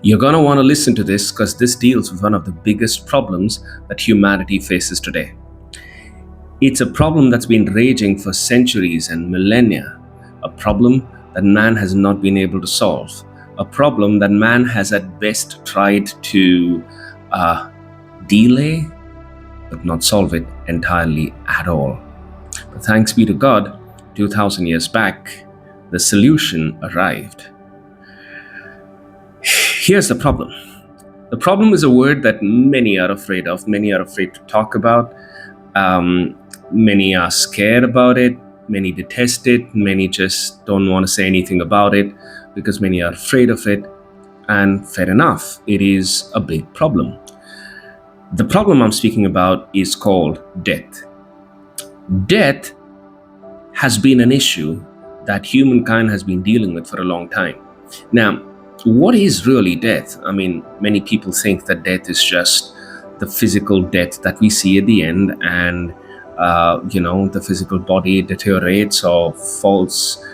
You're going to want to listen to this because this deals with one of the biggest problems that humanity faces today. It's a problem that's been raging for centuries and millennia, a problem that man has not been able to solve, a problem that man has at best tried to delay, but not solve it entirely at all. But thanks be to God, 2000 years back, the solution arrived. Here's the problem. The problem is a word that many are afraid of, many are afraid to talk about. Many are scared about it, many detest it, many just don't want to say anything about it because many are afraid of it. And fair enough, it is a big problem. The problem I'm speaking about is called death. Death has been an issue that humankind has been dealing with for a long time. Now, what is really death? I mean, many people think that death is just the physical death that we see at the end, and the physical body deteriorates or falls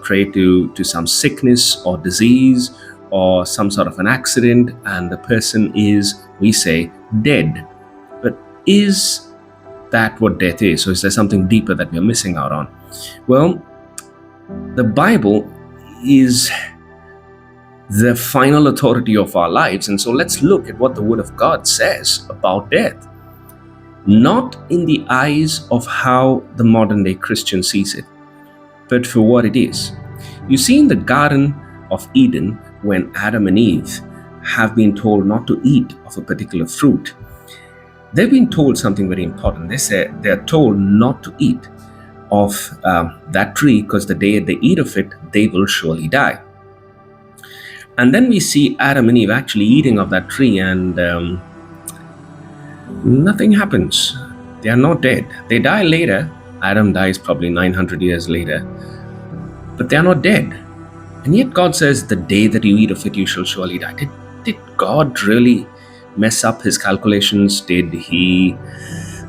prey to some sickness or disease or some sort of an accident, and the person is, we say, dead. But is that what death is? Or is there something deeper that we're missing out on? Well, the Bible is the final authority of our lives. And so let's look at what the Word of God says about death. Not in the eyes of how the modern day Christian sees it, but for what it is. You see, in the Garden of Eden, when Adam and Eve have been told not to eat of a particular fruit, they've been told something very important. They're told not to eat of that tree because the day they eat of it, they will surely die. And then we see Adam and Eve actually eating of that tree, and nothing happens. They are not dead. They die later. Adam dies probably 900 years later. But they are not dead. And yet God says, the day that you eat of it, you shall surely die. Did God really mess up his calculations? Did he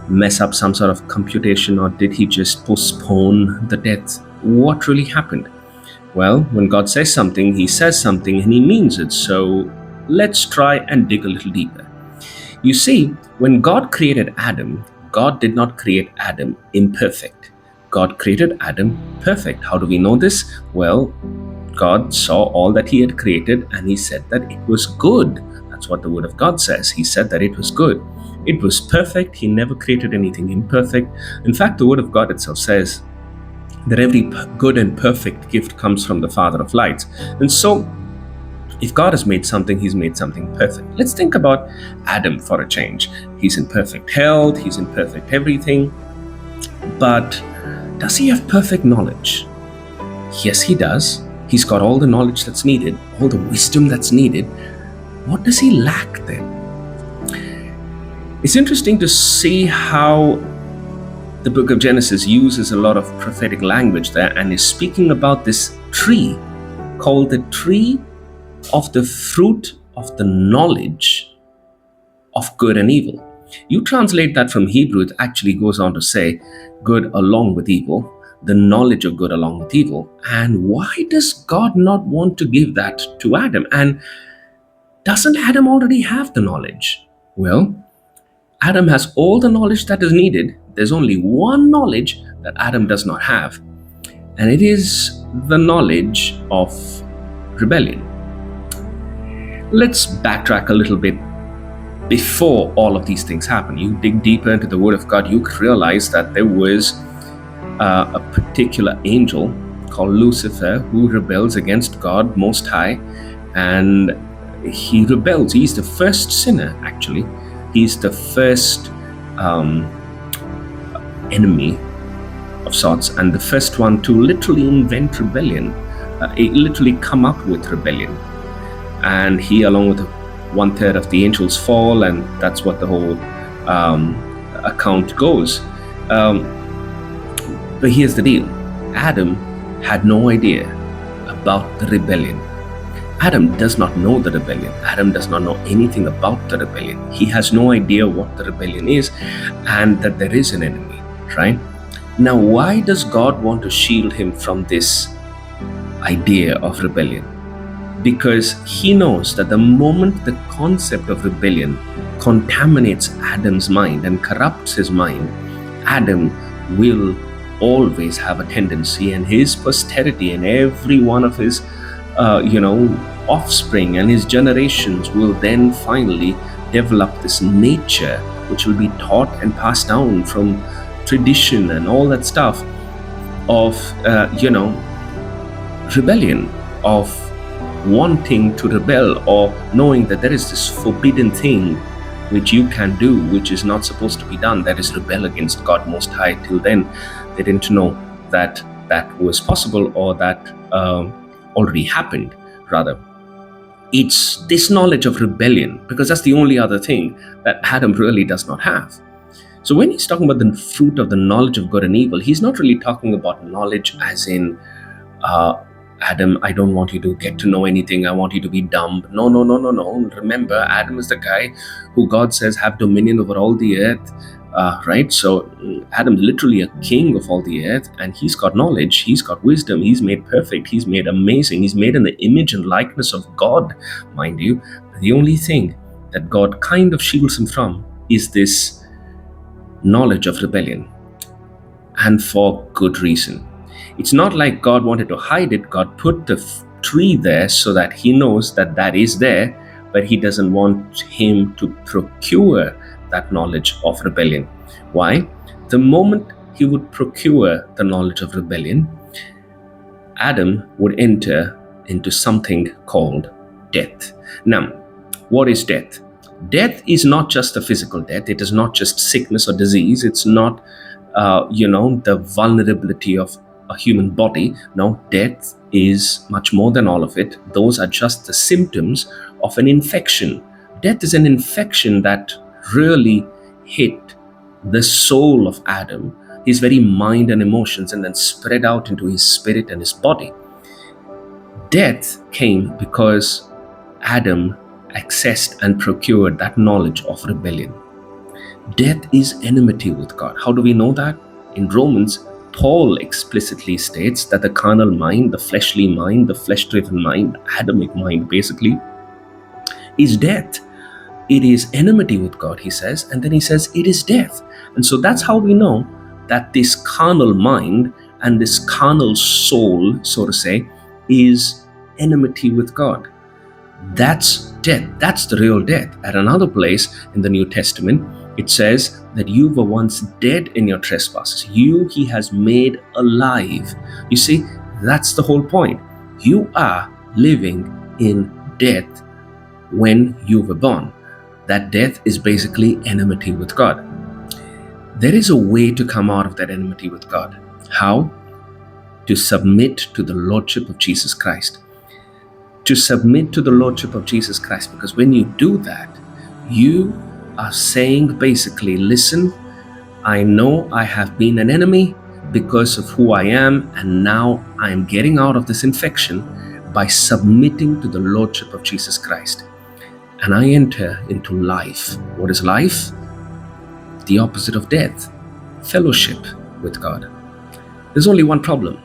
mess up some sort of computation, or did he just postpone the death? What really happened? Well, when God says something, he says something and he means it. So let's try and dig a little deeper. You see, when God created Adam, God did not create Adam imperfect. God created Adam perfect. How do we know this? Well, God saw all that he had created and he said that it was good. That's what the Word of God says. He said that it was good. It was perfect. He never created anything imperfect. In fact, the Word of God itself says that every good and perfect gift comes from the Father of lights. And so, if God has made something, he's made something perfect. Let's think about Adam for a change. He's in perfect health, he's in perfect everything. But does he have perfect knowledge? Yes, he does. He's got all the knowledge that's needed, all the wisdom that's needed. What does he lack then? It's interesting to see how the book of Genesis uses a lot of prophetic language there and is speaking about this tree called the tree of the fruit of the knowledge of good and evil. You translate that from Hebrew, it actually goes on to say good along with evil, the knowledge of good along with evil. And why does God not want to give that to Adam? And doesn't Adam already have the knowledge? Well, Adam has all the knowledge that is needed. There's only one knowledge that Adam does not have, and it is the knowledge of rebellion. Let's backtrack a little bit before all of these things happen. You dig deeper into the Word of God, you realize that there was a particular angel called Lucifer who rebels against God Most High, and he rebels. He's the first sinner, actually. He's the first enemy of sorts, and the first one to literally invent rebellion, literally come up with rebellion. And he, along with 1/3 of the angels, fall, and that's what the whole account goes. But here's the deal. Adam had no idea about the rebellion. Adam does not know the rebellion. Adam does not know anything about the rebellion. He has no idea what the rebellion is and that there is an enemy, right? Now, why does God want to shield him from this idea of rebellion? because he knows that the moment the concept of rebellion contaminates Adam's mind and corrupts his mind, Adam will always have a tendency, and his posterity and every one of his offspring and his generations will then finally develop this nature which will be taught and passed down from tradition and all that stuff of rebellion, of wanting to rebel, or knowing that there is this forbidden thing which you can do, which is not supposed to be done, that is rebel against God Most High. Till then, they didn't know that that was possible, or that already happened, rather. It's this knowledge of rebellion, because that's the only other thing that Adam really does not have. So when he's talking about the fruit of the knowledge of good and evil, he's not really talking about knowledge as in, Adam, I don't want you to get to know anything. I want you to be dumb. No. Remember, Adam is the guy who God says have dominion over all the earth, right? So Adam's literally a king of all the earth, and he's got knowledge, he's got wisdom, he's made perfect, he's made amazing, he's made in the image and likeness of God, mind you. The only thing that God kind of shields him from is this knowledge of rebellion, and for good reason. It's not like God wanted to hide it. God put the tree there so that he knows that that is there, but he doesn't want him to procure that knowledge of rebellion. Why? The moment he would procure the knowledge of rebellion, Adam would enter into something called death. Now, what is death? Death is not just a physical death. It is not just sickness or disease. It's not, the vulnerability of a human body. No, death is much more than all of it. Those are just the symptoms of an infection. Death is an infection that really hit the soul of Adam, his very mind and emotions, and then spread out into his spirit and his body. Death came because Adam accessed and procured that knowledge of rebellion. Death is enmity with God. How do we know that? In Romans, Paul explicitly states that the carnal mind, the fleshly mind, the flesh-driven mind, Adamic mind basically, is death. It is enmity with God, he says, and then he says it is death. And so that's how we know that this carnal mind and this carnal soul, so to say, is enmity with God. That's death. That's the real death. At another place in the New Testament, it says that you were once dead in your trespasses. You, he has made alive. You see, that's the whole point. You are living in death when you were born. That death is basically enmity with God. There is a way to come out of that enmity with God. How? To submit to the Lordship of Jesus Christ. To submit to the Lordship of Jesus Christ, because when you do that, you are saying basically, listen, I know I have been an enemy because of who I am, and now I'm getting out of this infection by submitting to the Lordship of Jesus Christ. And I enter into life. What is life? The opposite of death, fellowship with God. There's only one problem.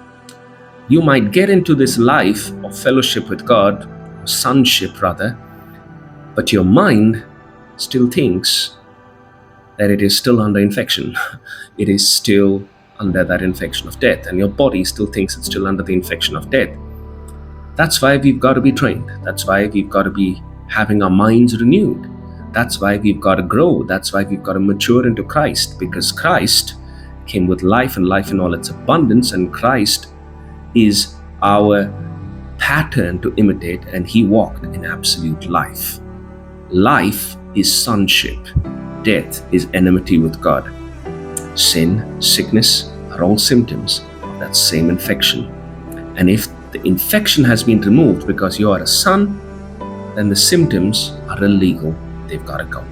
You might get into this life of fellowship with God, or sonship rather, but your mind still thinks that it is still under infection. It is still under that infection of death, and your body still thinks it's still under the infection of death. That's why we've got to be trained. That's why we've got to be having our minds renewed. That's why we've got to grow. That's why we've got to mature into Christ, because Christ came with life and life in all its abundance, and Christ is our pattern to imitate, and he walked in absolute life. Life is sonship. Death is enmity with God. Sin, sickness are all symptoms of that same infection. And if the infection has been removed because you are a son, then the symptoms are illegal. They've got to go.